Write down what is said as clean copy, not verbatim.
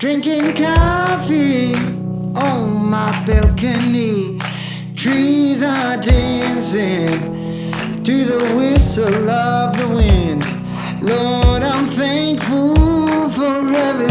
drinking coffee on my balcony. Trees are dancing to the whistle of the wind. Lord, I'm thankful for everything.